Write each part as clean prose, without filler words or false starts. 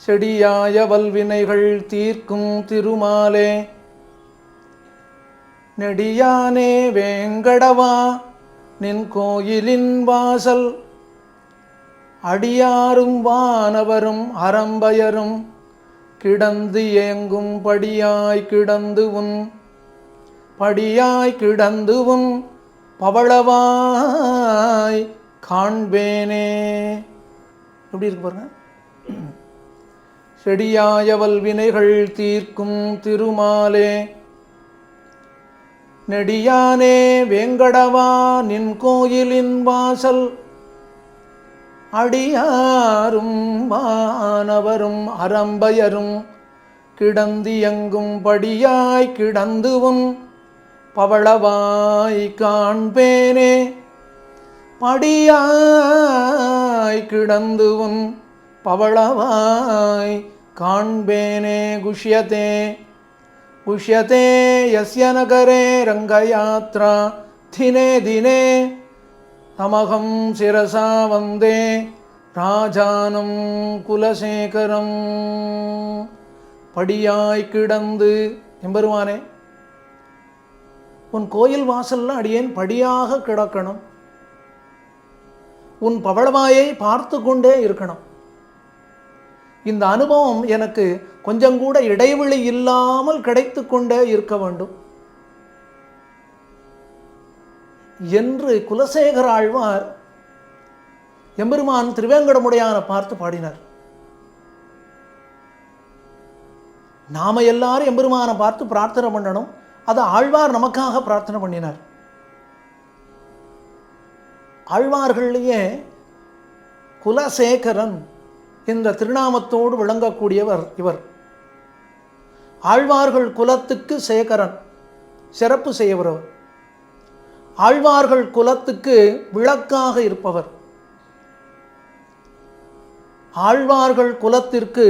செடியாய வல்வினைகள் தீர்க்கும் திருமாலே நெடியானே வேங்கடவா நின் கோயிலின் வாசல் அடியாரும் வானவரும் அரம்பயரும் கிடந்து ஏங்கும் படியாய் கிடந்து உன் பவளவாய் காண்பேனே. எப்படி இருக்கு பாருங்க. செடியாய வல்வினைகள் தீர்க்கும் திருமாலே நெடியானே வேங்கடவா நின் கோயிலின் வாசல் அடியாரும் வானவரும் அரம்பயரும் கிடந்து எங்கும் படியாய் கிடந்து உன் பவளவாய் காண்பேனே. படியாய் கிடந்து உன் பவளவாய் காண்பேனே. குஷ்யதே யஸ்ய நகரே ரங்கயாத்ரா தினே தினே தமகம் சிரசா வந்தே ராஜானம் குலசேகரம். படியாய் கிடந்து எம்பெருமானே உன் கோயில் வாசல்ல அடியேன் படியாக கிடக்கணும், உன் பவளவாயை பார்த்து கொண்டே இருக்கணும். இந்த அனுபவம் எனக்கு கொஞ்சம் கூட இடைவெளி இல்லாமல் கிடைத்து கொண்டே இருக்க வேண்டும் என்று குலசேகர ஆழ்வார் எம்பெருமான் திருவேங்கடமுடையான பார்த்து பாடினார். நாம எல்லாரும் எம்பெருமானை பார்த்து பிரார்த்தனை பண்ணணும். அது ஆழ்வார் நமக்காக பிரார்த்தனை பண்ணினார். ஆழ்வார்களையே குலசேகரன் என்ற திருநாமத்தோடு விளங்கக்கூடியவர் இவர். ஆழ்வார்கள் குலத்துக்கு சேகரன், சிறப்பு செய்யவர். ஆழ்வார்கள் குலத்துக்கு விளக்காக இருப்பவர். ஆழ்வார்கள் குலத்திற்கு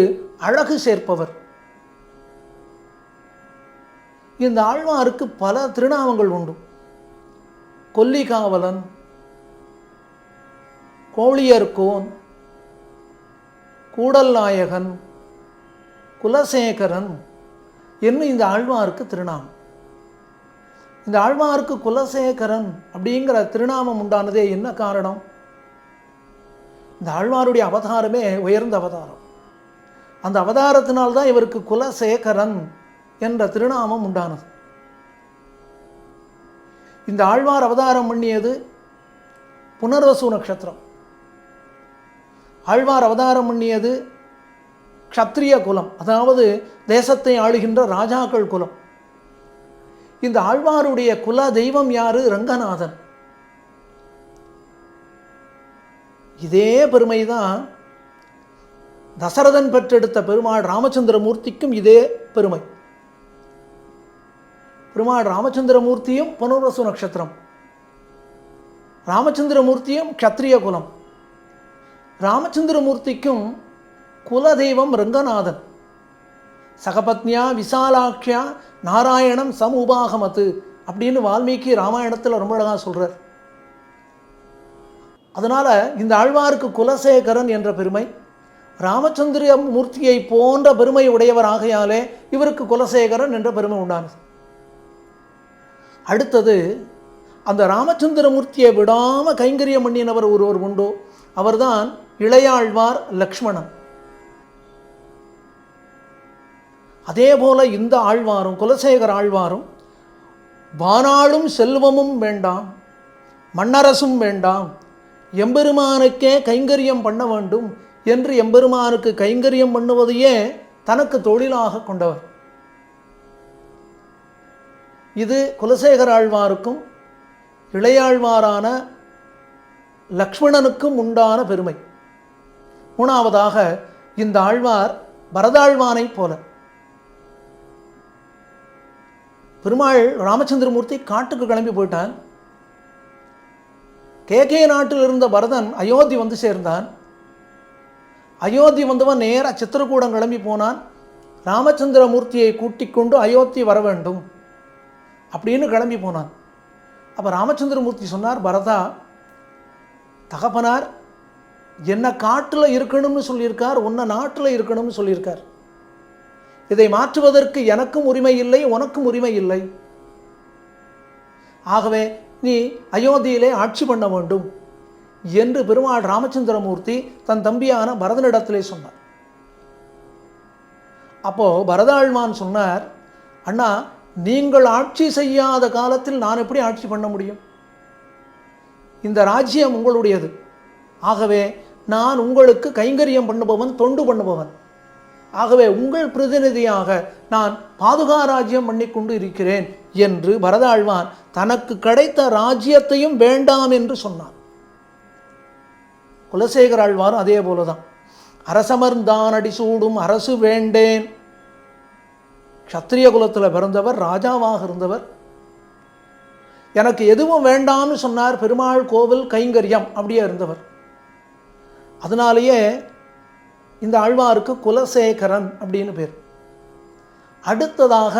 அழகு சேர்ப்பவர். இந்த ஆழ்வாருக்கு பல திருநாமங்கள் உண்டு. கொல்லிகாவலன், கோழியர்கோன், கூடல் நாயகன், குலசேகரன் என்னும் இந்த ஆழ்வாருக்கு திருநாமம். இந்த ஆழ்வாருக்கு குலசேகரன் அப்படிங்கிற திருநாமம் உண்டானதே என்ன காரணம்? இந்த ஆழ்வாருடைய அவதாரமே உயர்ந்த அவதாரம். அந்த அவதாரத்தினால்தான் இவருக்கு குலசேகரன் என்ற திருநாமம் உண்டானது. இந்த ஆழ்வார் அவதாரம் பண்ணியது புனர்வசு நட்சத்திரம். ஆழ்வார் அவதாரம் பண்ணியது க்ஷத்ரிய குலம், அதாவது தேசத்தை ஆளுகின்ற ராஜாக்கள் குலம். இந்த ஆழ்வாருடைய குல தெய்வம் யாரு? ரங்கநாதன். இதே பெருமைதான் தசரதன் பெற்றெடுத்த பெருமாள் ராமச்சந்திரமூர்த்திக்கும் இதே பெருமை. பெருமாள் ராமச்சந்திரமூர்த்தியும் புனர்வசு நட்சத்திரம், ராமச்சந்திரமூர்த்தியும் க்ஷத்ரிய குலம். ராமச்சந்திரமூர்த்திக்கும் குலதெய்வம் ரங்கநாதன். சகபத்னியா விசாலாட்சியா நாராயணம் சமுபாகமத்து அப்படின்னு வால்மீகி ராமாயணத்தில் ரொம்ப அழகாக சொல்கிறார். அதனால் இந்த ஆழ்வாருக்கு குலசேகரன் என்ற பெருமை, ராமச்சந்திர மூர்த்தியை போன்ற பெருமை உடையவர் ஆகையாலே இவருக்கு குலசேகரன் என்ற பெருமை உண்டானது. அடுத்தது, அந்த ராமச்சந்திர மூர்த்தியை விடாமல் கைங்கரியம் பண்ணினவர் ஒருவர் உண்டோ, அவர்தான் இளையாழ்வார் லக்ஷ்மணன். அதே போல இந்த ஆழ்வாரும் குலசேகர ஆழ்வாரும் வானாளும் செல்வமும் வேண்டாம், மன்னரசும் வேண்டாம், எம்பெருமானுக்கே கைங்கரியம் பண்ண வேண்டும் என்று எம்பெருமானுக்கு கைங்கரியம் பண்ணுவதையே தனக்கு தொழிலாக கொண்டவர். இது குலசேகர ஆழ்வாருக்கும் இளையாழ்வாரான லக்ஷ்மணனுக்கும் உண்டான பெருமை. மூணாவதாக, இந்த ஆழ்வார் பரதாழ்வானை போல. பெருமாள் ராமச்சந்திரமூர்த்தி காட்டுக்கு கிளம்பி போயிட்டான். கேகே நாட்டில் இருந்த பரதன் அயோத்தி வந்து சேர்ந்தான். அயோத்தி வந்தவன் நேராக சித்திரக்கூடம் கிளம்பி போனான். ராமச்சந்திரமூர்த்தியை கூட்டிக் கொண்டு அயோத்தி வர வேண்டும் அப்படின்னு கிளம்பி போனான். அப்போ ராமச்சந்திரமூர்த்தி சொன்னார், பரதா, தகப்பனார் என்ன காட்டில் இருக்கணும்னு சொல்லியிருக்கார், உன்னை நாட்டில் இருக்கணும்னு சொல்லியிருக்கார். இதை மாற்றுவதற்கு எனக்கும் உரிமை இல்லை, உனக்கும் உரிமை இல்லை. ஆகவே நீ அயோத்தியிலே ஆட்சி பண்ண வேண்டும் என்று பெருமாள் ராமச்சந்திரமூர்த்தி தன் தம்பியான பரதனிடத்திலே சொன்னார். அப்போ பரதாழ்வான் சொன்னார், அண்ணா, நீங்கள் ஆட்சி செய்யாத காலத்தில் நான் எப்படி ஆட்சி பண்ண முடியும்? இந்த ராஜ்யம் உங்களுடையது. ஆகவே நான் உங்களுக்கு கைங்கரியம் பண்ணுபவன், தொண்டு பண்ணுபவன். ஆகவே உங்கள் பிரதிநிதியாக நான் பாதுகா ராஜ்யம் பண்ணிக்கொண்டு இருக்கிறேன் என்று பரதாழ்வான் தனக்கு கிடைத்த ராஜ்யத்தையும் வேண்டாம் என்று சொன்னான். குலசேகர ஆழ்வாரும் அதே போலதான், அரசமர்ந்தான் அடி சூடும் அரசு வேண்டேன். க்ஷத்திரிய குலத்தில் பிறந்தவர், ராஜாவாக இருந்தவர். எனக்கு எதுவும் வேண்டாம்னு சொன்னார். பெருமாள் கோவில் கைங்கரியம் அப்படியே இருந்தவர். அதனாலேயே இந்த ஆழ்வாருக்கு குலசேகரன் அப்படின்னு பேர். அடுத்ததாக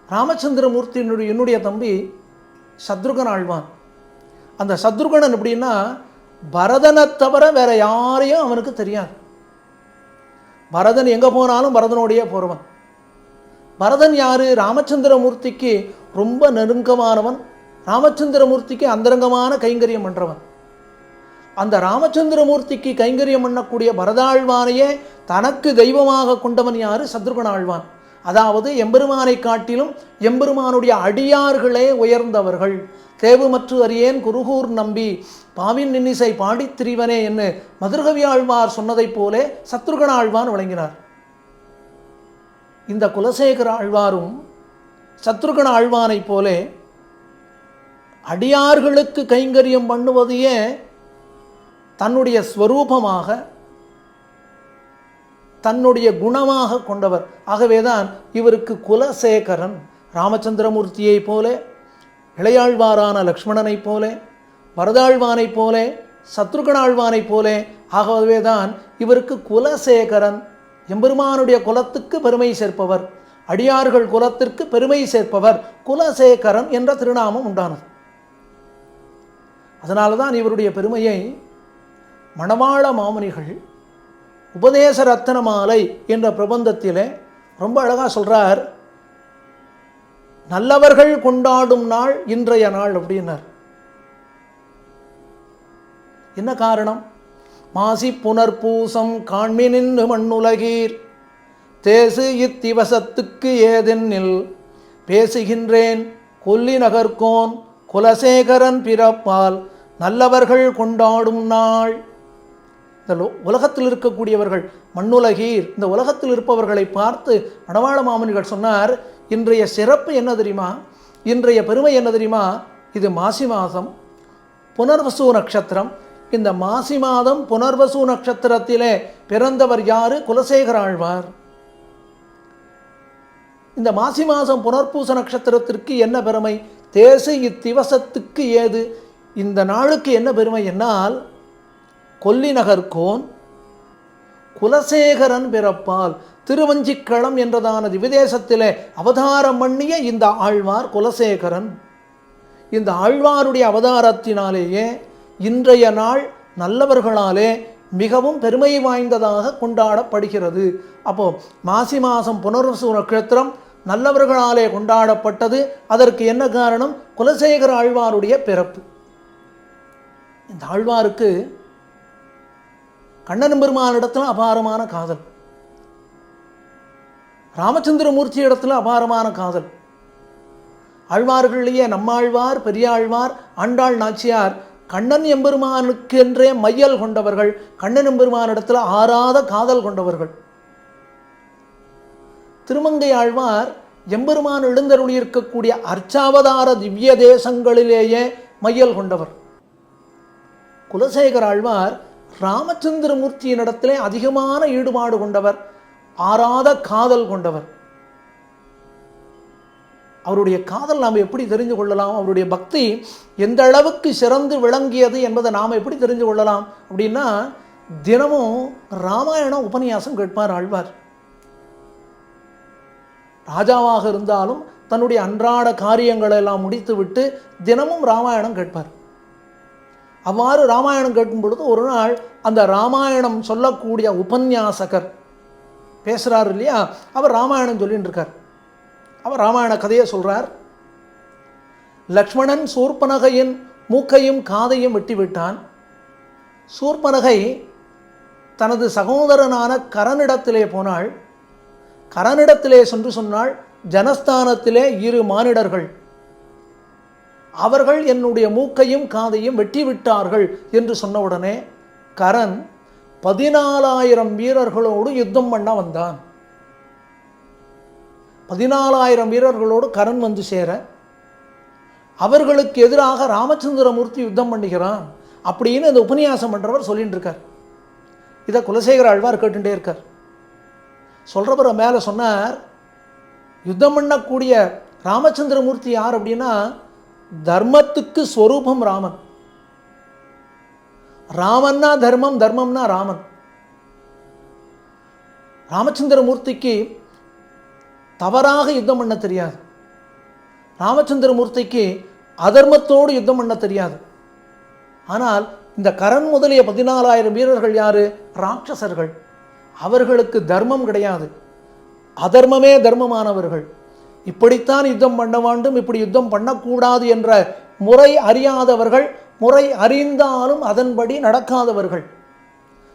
ராமச்சந்திரமூர்த்தியினுடைய என்னுடைய தம்பி சத்ருகன் ஆழ்வான். அந்த சத்ருகனன் எப்படின்னா, பரதனை தவிர வேற யாரையும் அவனுக்கு தெரியாது. பரதன் எங்கே போனாலும் பரதனோடையே போகிறவன். பரதன் யார்? ராமச்சந்திரமூர்த்திக்கு ரொம்ப நெருக்கமானவன், ராமச்சந்திரமூர்த்திக்கு அந்தரங்கமான கைங்கரியம் பண்ணுறவன். அந்த ராமச்சந்திரமூர்த்திக்கு கைங்கரியம் பண்ணக்கூடிய பரதாழ்வானையே தனக்கு தெய்வமாக கொண்டவன் யார்? சத்ருகன் ஆழ்வான். அதாவது எம்பெருமானை காட்டிலும் எம்பெருமானுடைய அடியார்களே உயர்ந்தவர்கள். தேவு மற்று அறியேன் குருகூர் நம்பி பாவின் நின்னிசை பாடித் திரிவனே என்று மதுரகவி ஆழ்வார் சொன்னதைப் போலே சத்ருகன் ஆழ்வான் விளங்கினார். இந்த குலசேகர ஆழ்வாரும் சத்ருகன் ஆழ்வானைப் போலே அடியார்களுக்கு கைங்கரியம் பண்ணுவதையே தன்னுடைய ஸ்வரூபமாக, தன்னுடைய குணமாக கொண்டவர். ஆகவேதான் இவருக்கு குலசேகரன். ராமச்சந்திரமூர்த்தியை போலே, இளையாழ்வாரான லக்ஷ்மணனைப் போலே, பரதாழ்வானைப் போலே, சத்ருகனாழ்வானைப் போலே, ஆகவேதான் இவருக்கு குலசேகரன். எம்பெருமானுடைய குலத்துக்கு பெருமை சேர்ப்பவர், அடியார்கள் குலத்திற்கு பெருமை சேர்ப்பவர் குலசேகரன் என்ற திருநாமம் உண்டானது. அதனால தான் இவருடைய பெருமையை மணவாள மாமுனிகள் உபதேச ரத்தனமாலை என்ற பிரபந்தத்திலே ரொம்ப அழகாக சொல்கிறார். நல்லவர்கள் கொண்டாடும் நாள் இன்றைய நாள் அப்படின்னார். என்ன காரணம்? மாசி புனர்பூசம் காண்மினின்று மண்ணுலகீர் தேசு இத்திவசத்துக்கு ஏதென்னில் பேசுகின்றேன் கொல்லி நகர்கோன் குலசேகரன் பிறப்பால் நல்லவர்கள் கொண்டாடும் நாள். இந்த உலகத்தில் இருக்கக்கூடியவர்கள், மண்ணுலகீர், இந்த உலகத்தில் இருப்பவர்களை பார்த்து மணவாள மாமுனிகள் சொன்னார், இன்றைய சிறப்பு என்ன தெரியுமா? இன்றைய பெருமை என்ன தெரியுமா? இது மாசி மாதம், புனர்வசு நட்சத்திரம். இந்த மாசி மாதம் புனர்வசு நட்சத்திரத்திலே பிறந்தவர் யாரு? குலசேகர ஆழ்வார். இந்த மாசி மாதம் புனர்பூச நட்சத்திரத்திற்கு என்ன பெருமை? தேசு இத்திவசத்துக்கு ஏது, இந்த நாளுக்கு என்ன பெருமை என்னால், கொல்லி நகர்கோன் குலசேகரன் பிறப்பால், திருவஞ்சிக்களம் என்றதான திவிதேசத்திலே அவதாரம் பண்ணிய இந்த ஆழ்வார் குலசேகரன். இந்த ஆழ்வாருடைய அவதாரத்தினாலேயே இன்றைய நாள் நல்லவர்களாலே மிகவும் பெருமை வாய்ந்ததாக கொண்டாடப்படுகிறது. அப்போ மாசி மாதம் புனர்வசு நட்சத்திரம் நல்லவர்களாலே கொண்டாடப்பட்டது. அதற்கு என்ன காரணம்? குலசேகர ஆழ்வாருடைய பிறப்பு. இந்த ஆழ்வாருக்கு கண்ணன் பெருமானிடத்தில் அபாரமான காதல், ராமச்சந்திரமூர்த்தி இடத்துல அபாரமான காதல். ஆழ்வார்களிலேயே நம்மாழ்வார், பெரியாழ்வார், ஆண்டாள் நாச்சியார் கண்ணன் எம்பெருமானுக்கு என்றே மையல் கொண்டவர்கள், கண்ணன் எம்பெருமானிடத்தில் ஆறாத காதல் கொண்டவர்கள். திருமங்கை ஆழ்வார் எம்பெருமான் எழுந்தருளி இருக்கக்கூடிய அர்ச்சாவதார திவ்ய தேசங்களிலேயே மையல் கொண்டவர். குலசேகர ஆழ்வார் ராமச்சந்திரமூர்த்தியினிடத்திலே அதிகமான ஈடுபாடு கொண்டவர், ஆறாத காதல் கொண்டவர். அவருடைய காதல் நாம் எப்படி தெரிந்து கொள்ளலாம்? அவருடைய பக்தி எந்த அளவுக்கு சிறந்து விளங்கியது என்பதை நாம் எப்படி தெரிந்து கொள்ளலாம் அப்படின்னா, தினமும் ராமாயணம் உபன்யாசம் கேட்பார் ஆழ்வார். ராஜாவாக இருந்தாலும் தன்னுடைய அன்றாட காரியங்களை எல்லாம் முடித்துவிட்டு தினமும் ராமாயணம் கேட்பார். அவ்வாறு ராமாயணம் கேட்கும் பொழுது ஒரு நாள் அந்த ராமாயணம் சொல்லக்கூடிய உபன்யாசகர் பேசுகிறார் இல்லையா, அவர் ராமாயணம் சொல்லிட்டு இருக்கார். அவர் ராமாயண கதையை சொல்கிறார். லக்ஷ்மணன் சூர்பனகையின் மூக்கையும் காதையும் வெட்டிவிட்டான். சூர்பனகை தனது சகோதரனான கரனிடத்திலே போனாள். கரனிடத்திலே சென்று சொன்னாள், ஜனஸ்தானத்திலே 2 மானிடர்கள், அவர்கள் என்னுடைய மூக்கையும் காதையும் வெட்டிவிட்டார்கள் என்று சொன்னவுடனே கரன் 14,000 வீரர்களோடு யுத்தம் பண்ண வந்தான். 14,000 வீரர்களோடு கரன் வந்து சேர அவர்களுக்கு எதிராக ராமச்சந்திரமூர்த்தி யுத்தம் பண்ணுகிறான் அப்படின்னு இந்த உபன்யாசம் பண்ணுறவர் சொல்லிட்டு இருக்கார். இதை குலசேகர ஆழ்வார் கேட்டுட்டே இருக்கார். சொல்கிறவரை மேலே சொன்னார், யுத்தம் பண்ணக்கூடிய ராமச்சந்திரமூர்த்தி யார் அப்படின்னா தர்மத்துக்கு ஸ்வரூபம் ராமன். ராமன்னா தர்மம், தர்மம்னா ராமன். ராமச்சந்திரமூர்த்திக்கு தவறாக யுத்தம் பண்ண தெரியாது. ராமச்சந்திரமூர்த்திக்கு அதர்மத்தோடு யுத்தம் பண்ண தெரியாது. ஆனால் இந்த கரன் முதலிய 14,000 வீரர்கள் யாரு? ராட்சசர்கள். அவர்களுக்கு தர்மம் கிடையாது, அதர்மமே தர்மமானவர்கள். இப்படித்தான் யுத்தம் பண்ண வேண்டும், இப்படி யுத்தம் பண்ணக்கூடாது என்ற முறை அறியாதவர்கள், முறை அறிந்தாலும் அதன்படி நடக்காதவர்கள்.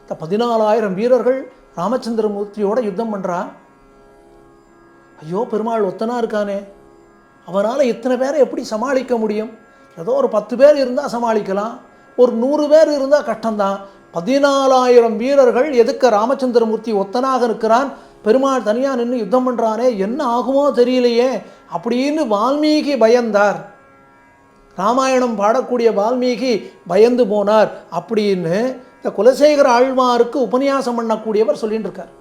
இந்த 14,000 வீரர்கள் ராமச்சந்திரமூர்த்தியோட யுத்தம் பண்ணுறா. ஐயோ, பெருமாள் ஒத்தனா இருக்கானே, அவனால் இத்தனை பேரை எப்படி சமாளிக்க முடியும்? ஏதோ ஒரு 10 பேர் இருந்தால் சமாளிக்கலாம், ஒரு 100 பேர் இருந்தால் கஷ்டம்தான். 14,000 வீரர்கள் எதுக்க ராமச்சந்திரமூர்த்தி ஒத்தனாக இருக்கிறான், பெருமாள் தனியாக நின்று யுத்தம் பண்ணுறானே, என்ன ஆகுமோ தெரியலையே அப்படின்னு வால்மீகி பயந்தார். ராமாயணம் பாடக்கூடிய வால்மீகி பயந்து போனார் அப்படின்னு இந்த குலசேகர ஆழ்வாருக்கு உபன்யாசம் பண்ணக்கூடியவர் சொல்லிட்டு இருக்கார்.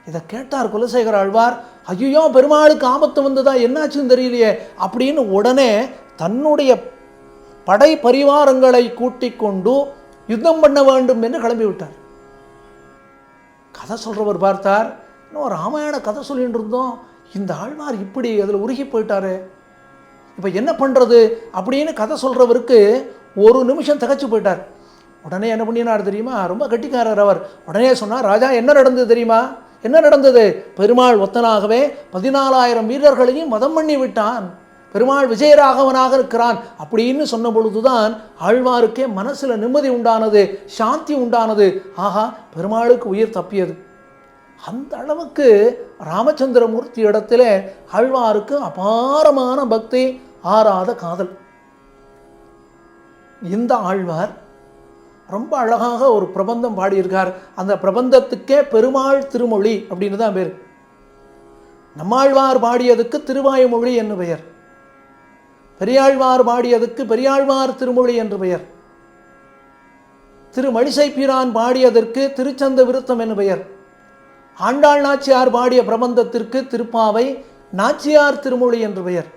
இதை கேட்டார் குலசேகர ஆழ்வார். ஐயோ, பெருமாளுக்கு ஆபத்து வந்ததா, என்னாச்சுன்னு தெரியலையே அப்படின்னு உடனே தன்னுடைய படை பரிவாரங்களை கூட்டிக் கொண்டு யுத்தம் பண்ண வேண்டும் என்று கிளம்பி விட்டார். கதை சொல்றவர் பார்த்தார், இன்னும் ராமாயண கதை சொல்லிட்டு இருந்தோம், இந்த ஆழ்வார் இப்படி அதில் உருகி போயிட்டாரு, இப்போ என்ன பண்ணுறது அப்படின்னு கதை சொல்கிறவருக்கு ஒரு நிமிஷம் திகச்சு போயிட்டார். உடனே என்ன பண்ணினார் தெரியுமா? ரொம்ப கட்டிக்காரர் அவர். உடனே சொன்னார், ராஜா என்ன நடந்தது தெரியுமா? என்ன நடந்தது? பெருமாள் ஒத்தனாகவே 14,000 வீரர்களையும் மதம் பண்ணி விட்டான், பெருமாள் விஜயராகவனாக இருக்கிறான் அப்படின்னு சொன்ன பொழுதுதான் ஆழ்வாருக்கே மனசில் நிம்மதி உண்டானது, சாந்தி உண்டானது. ஆஹா, பெருமாளுக்கு உயிர் தப்பியது. அந்த அளவுக்கு ராமச்சந்திரமூர்த்தி இடத்திலே ஆழ்வாருக்கு அபாரமான பக்தி, ஆறாத காதல். இந்த ஆழ்வார் ரொம்ப அழகாக ஒரு பிரபந்தம் பாடியிருக்கார். அந்த பிரபந்தத்துக்கே பெருமாள் திருமொழி அப்படின்னு தான் பேர். நம்மாழ்வார் பாடியதுக்கு திருவாய்மொழி என்று பெயர், பெரியாழ்வார் பாடியதுக்கு பெரியாழ்வார் திருமொழி என்று பெயர், திருமழிசைப்பிரான் பாடியதற்கு திருச்சந்த விருத்தம் என்று பெயர், ஆண்டாள் நாச்சியார் பாடிய பிரபந்தத்திற்கு திருப்பாவை நாச்சியார் திருமொழி என்று பெயர்.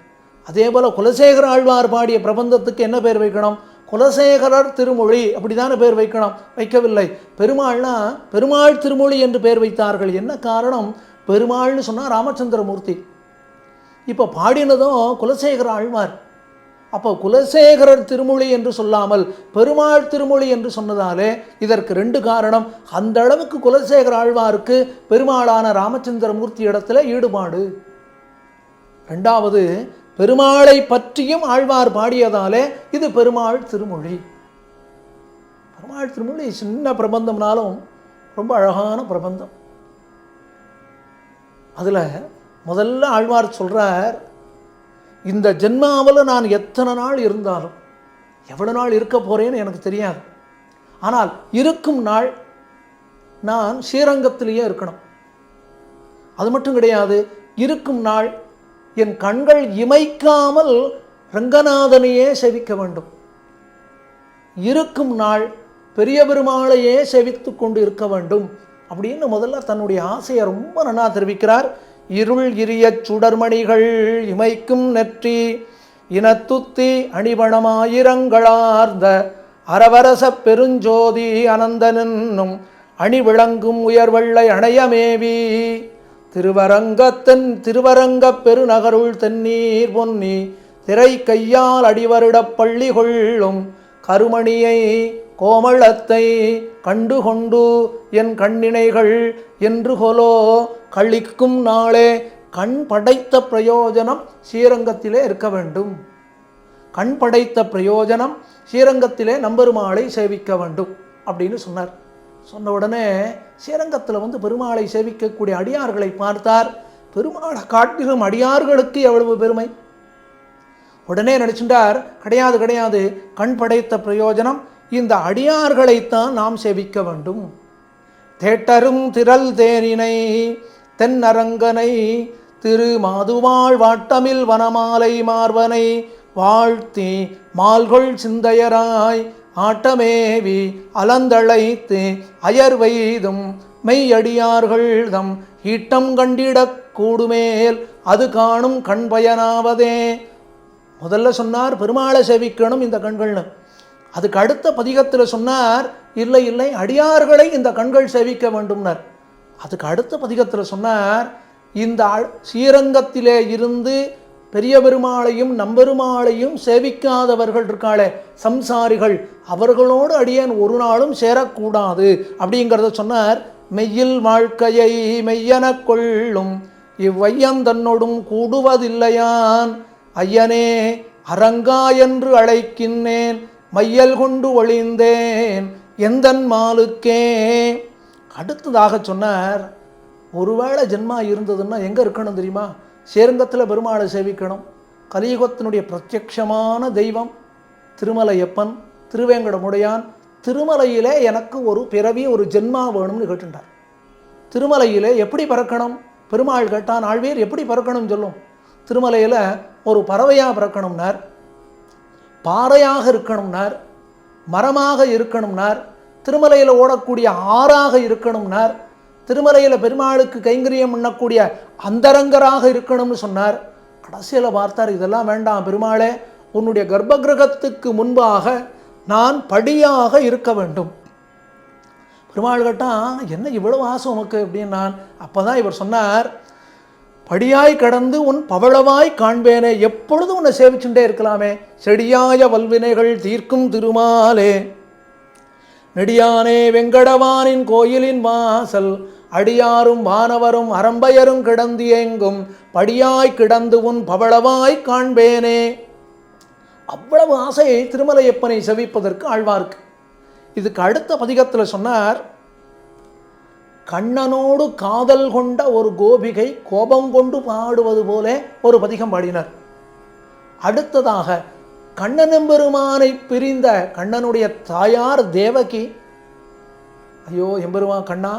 அதே போல குலசேகர ஆழ்வார் பாடிய பிரபந்தத்துக்கு என்ன பேர் வைக்கணும்? குலசேகரர் திருமொழி அப்படிதான பேர் வைக்கணும், வைக்கவில்லை. பெருமாள்னா பெருமாள் திருமொழி என்று பேர் வைத்தார்கள். என்ன காரணம்? பெருமாள்னு சொன்னால் ராமச்சந்திரமூர்த்தி. இப்போ பாடினதும் குலசேகர ஆழ்வார். அப்போ குலசேகரர் திருமொழி என்று சொல்லாமல் பெருமாள் திருமொழி என்று சொன்னதாலே இதற்கு 2 காரணம். அந்த அளவுக்கு குலசேகர ஆழ்வாருக்கு பெருமாளான ராமச்சந்திரமூர்த்தி இடத்துல ஈடுபாடு. 2வது, பெருமாளை பற்றியும் ஆழ்வார் பாடியதாலே இது பெருமாள் திருமொழி. பெருமாள் திருமொழி சின்ன பிரபந்தம்னாலும் ரொம்ப அழகான பிரபந்தம். அதில் முதல்ல ஆழ்வார் சொல்கிறார், இந்த ஜென்மாவில் நான் எத்தனை நாள் இருந்தாலும், எவ்வளோ நாள் இருக்க போகிறேன்னு எனக்கு தெரியாது, ஆனால் இருக்கும் நாள் நான் ஸ்ரீரங்கத்திலேயே இருக்கணும். அது மட்டும் கிடையாது, இருக்கும் நாள் என் கண்கள் இமைக்காமல் ரங்கநாதனையே செவிக்க வேண்டும், இருக்கும் நாள் பெரிய பெருமாளையே செவித்து கொண்டு இருக்க வேண்டும் அப்படின்னு முதல்ல தன்னுடைய ஆசையை ரொம்ப நன்னா தெரிவிக்கிறார். இருள் இரிய சுடர்மணிகள் இமைக்கும் நெற்றி இனத்துத்தி அணிபணமாயிரங்களார்ந்த அரவரச பெருஞ்சோதி அனந்தனும் அணிவிளங்கும் உயர்வெள்ளை அணையமேவி திருவரங்க பெருநகருள் தென்னீர் பொன்னி திரை கையால் அடிவருடப் பள்ளி கொள்ளும் கருமணியை கோமளத்தை கண்டுகொண்டு என் கண்ணினைகள் என்று கொலோ கழிக்கும் நாளே. கண் படைத்த பிரயோஜனம் ஸ்ரீரங்கத்திலே இருக்க வேண்டும். கண் படைத்த பிரயோஜனம் ஸ்ரீரங்கத்திலே நம்பெருமாளை சேவிக்க வேண்டும் அப்படின்னு சொன்னார். சொன்ன உடனே ஸ்ரீரங்கத்தில் பெருமாளை சேவிக்கக்கூடிய அடியார்களை பார்த்தார். பெருமாளை காட்டிலும் அடியார்களுக்கு எவ்வளவு பெருமை. உடனே நினைச்சுட்டார், கிடையாது கிடையாது, கண் படைத்த பிரயோஜனம் இந்த அடியார்களைத்தான் நாம் சேவிக்க வேண்டும். தேட்டரும் திரள் தேனினை தென்னரங்கனை திரு மாதுவாழ் வாட்டமில் வனமாலை மார்வனை வாழ்த்தி மால்கொள் சிந்தையராய் ஆட்டமேவி அலந்தழைத்து அயர்வெய்தும் மெய்யடியார்கள் தம் ஈட்டம் கண்டிடக் கூடுமேல் அது காணும் கண் பயனாவதே. முதல்ல சொன்னார் பெருமாளை சேவிக்கணும் இந்த கண்கள்னு. அதுக்கு அடுத்த பதிகத்தில் சொன்னார் இல்லை இல்லை அடியார்களை இந்த கண்கள் சேவிக்க வேண்டும்னார். அதுக்கு அடுத்த பதிகத்தில் சொன்னார் இந்த ஸ்ரீரங்கத்திலே இருந்து பெரிய பெருமாளையும் நம்பெருமாளையும் சேவிக்காதவர்கள் இருக்காளே சம்சாரிகள், அவர்களோடு அடியேன் ஒரு நாளும் சேரக்கூடாது அப்படிங்கிறத சொன்னார். மெய்யில் வாழ்க்கையை மெய்யென கொள்ளும் இவ்வையந்தன்னோடும் கூடுவதில்லையான் ஐயனே அரங்கா என்று அழைக்கின்றேன் மையல் கொண்டு ஒளிந்தேன் எந்தன் மாலுக்கே. அடுத்ததாக சொன்னார், ஒருவேளை ஜென்மா இருந்ததுன்னா எங்கே இருக்கணும் தெரியுமா? ஸ்ரீரங்கத்தில் பெருமாளை சேவிக்கணும். கலியுகத்தினுடைய பிரத்யக்ஷமான தெய்வம் திருமலையப்பன், திருவேங்கடமுடையான். திருமலையிலே எனக்கு ஒரு பிறவி ஒரு ஜென்மா வேணும்னு கேட்டுட்டார். திருமலையிலே எப்படி பறக்கணும்? பெருமாள் கேட்டான், ஆழ்வீர் எப்படி பறக்கணும் சொல்லும். திருமலையில் ஒரு பறவையாக பிறக்கணும்னார், பாறையாக இருக்கணும்னார், மரமாக இருக்கணும்னார், திருமலையில் ஓடக்கூடிய ஆறாக இருக்கணும்னார், திருமலையில் பெருமாளுக்கு கைங்கரியம் பண்ணக்கூடிய அந்தரங்கராக இருக்கணும்னு சொன்னார். கடைசியில் பார்த்தார், இதெல்லாம் வேண்டாம் பெருமாளே, உன்னுடைய கர்ப்பகிரகத்துக்கு முன்பாக நான் படியாக இருக்க வேண்டும். பெருமாள் கேட்டான், என்ன இவ்வளவு ஆசை உமக்கு அப்படின்னு. நான் அப்போ தான் இவர் சொன்னார், படியாய் கடந்து உன் பவளவாய் காண்பேனே, எப்பொழுதும் உன்னை சேவிச்சுட்டே இருக்கலாமே. செடியாய வல்வினைகள் தீர்க்கும் திருமாலே நெடியானே வெங்கடவானின் கோயிலின் வாசல் அடியாரும் வானவரும் அரம்பயரும் கிடந்து எங்கும் படியாய் கிடந்து உன் பவளவாய் காண்பேனே. அவ்வளவு ஆசையை திருமலையப்பனை செவிப்பதற்கு ஆழ்வார்க்கு. இதுக்கு அடுத்த பதிகத்தில் சொன்னார், கண்ணனோடு காதல் கொண்ட ஒரு கோபிகை கோபம் கொண்டு பாடுவது போல ஒரு பதிகம் பாடினார். அடுத்ததாக கண்ணனெம்பெருமானை பிரிந்த கண்ணனுடைய தாயார் தேவகி, ஐயோ எம்பெருமான் கண்ணா,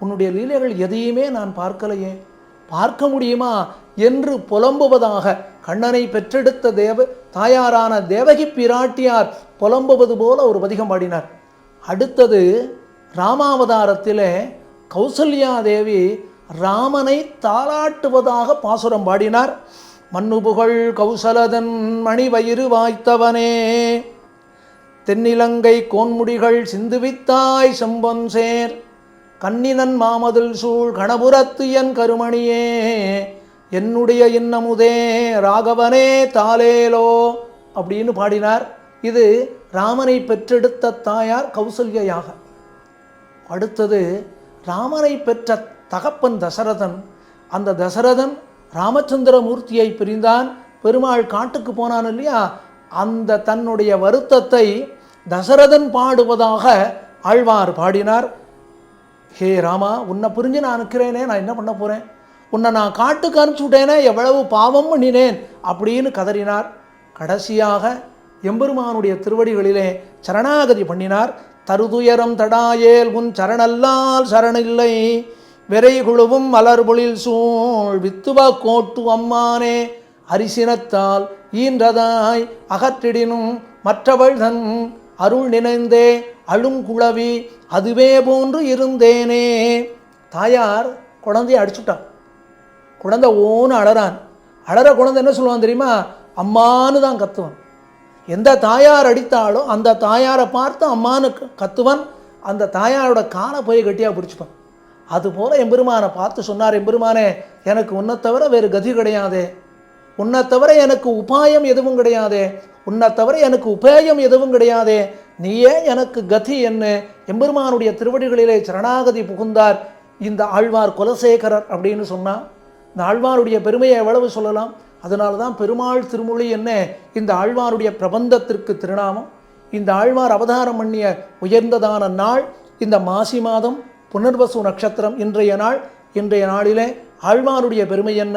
உன்னுடைய லீலைகள் எதையுமே நான் பார்க்கலையே, பார்க்க முடியுமா என்று புலம்புவதாக கண்ணனை பெற்றெடுத்த தாயாரான தேவகி பிராட்டியார் புலம்புவது போல ஒரு பதிகம் பாடினார். அடுத்தது ராமாவதாரத்திலே கௌசல்யா தேவி ராமனை தாளாட்டுவதாக பாசுரம் பாடினார். மன்னுபுகழ் கௌசலதன் மணி வயிறு வாய்த்தவனே, தென்னிலங்கை கோன்முடிகள் சிந்துவித்தாய் செம்பொன் சேர் கண்ணினன் மாமதில் சூழ் கணபுரத்து என் கருமணியே, என்னுடைய இன்னமுதே ராகவனே தாலேலோ அப்படின்னு பாடினார். இது ராமனை பெற்றெடுத்த தாயார் கௌசல்யாக. அடுத்தது ராமனை பெற்ற தகப்பன் தசரதன். அந்த தசரதன் ராமச்சந்திரமூர்த்தியை பிரிந்தான். பெருமாள் காட்டுக்கு போனான் இல்லையா, அந்த தன்னுடைய வருத்தத்தை தசரதன் பாடுவதாக ஆழ்வார் பாடினார். ஹே ராமா, உன்னை புரிஞ்சு நான் இருக்கிறேனே, நான் என்ன பண்ண போகிறேன், உன்னை நான் காட்டுக்கு அனுப்பிச்சு விட்டேனே, எவ்வளவு பாவம் பண்ணினேன் அப்படின்னு கதறினார். கடைசியாக எம்பெருமானுடைய திருவடிகளிலே சரணாகதி பண்ணினார். தருதுயரம் தடாயேல் உன் சரணல்லால் சரணில்லை, விரை குழுவும் மலர்பொழில் சூழ் வித்துவ கோட்டு அம்மானே, அரிசினத்தால் ஈன்றதாய் அகற்றிடினும் மற்றவள் தன் அருள் நினைந்தே அழுங்குழவி அதுவே போன்று இருந்தேனே. தாயார் குழந்தைய அடிச்சுட்டான். குழந்தை ஓன்னு அழறான். அழற குழந்தை என்ன சொல்லுவான் தெரியுமா? அம்மானு தான் கத்துவான். எந்த தாயார் அடித்தாலோ அந்த தாயாரை பார்த்து அம்மானு கத்துவன். அந்த தாயாரோட காலை போய் கட்டியாக பிடிச்சிப்பான். அதுபோல் எம்பெருமானை பார்த்து சொன்னார், எம்பெருமானே, எனக்கு உன்னை தவிர வேறு கதி கிடையாதே, உன்னை தவிர எனக்கு உபாயம் எதுவும் கிடையாதே, உன்னை தவிர எனக்கு உபேயம் எதுவும் கிடையாதே, நீயே எனக்கு கதி என்ன எம்பெருமானுடைய திருவடிகளிலே சரணாகதி புகுந்தார் இந்த ஆழ்வார் குலசேகரர் அப்படின்னு சொன்னால் இந்த ஆழ்வாருடைய பெருமையை எவ்வளவு சொல்லலாம். அதனால தான் பெருமாள் திருமொழி என்ன இந்த ஆழ்வாருடைய பிரபந்தத்திற்கு திருநாமம். இந்த ஆழ்வார் அவதாரம் பண்ணிய உயர்ந்ததான நாள் இந்த மாசி மாதம் புனர்வசு நட்சத்திரம் இன்றைய நாள். இன்றைய நாளிலே ஆழ்வாருடைய பெருமை என்ன,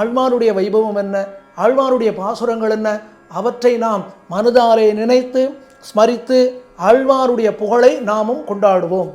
ஆழ்வாருடைய வைபவம் என்ன, ஆழ்வாருடைய பாசுரங்கள் என்ன, அவற்றை நாம் மனதாலே நினைத்து ஸ்மரித்து ஆழ்வாருடைய புகழை நாமும் கொண்டாடுவோம்.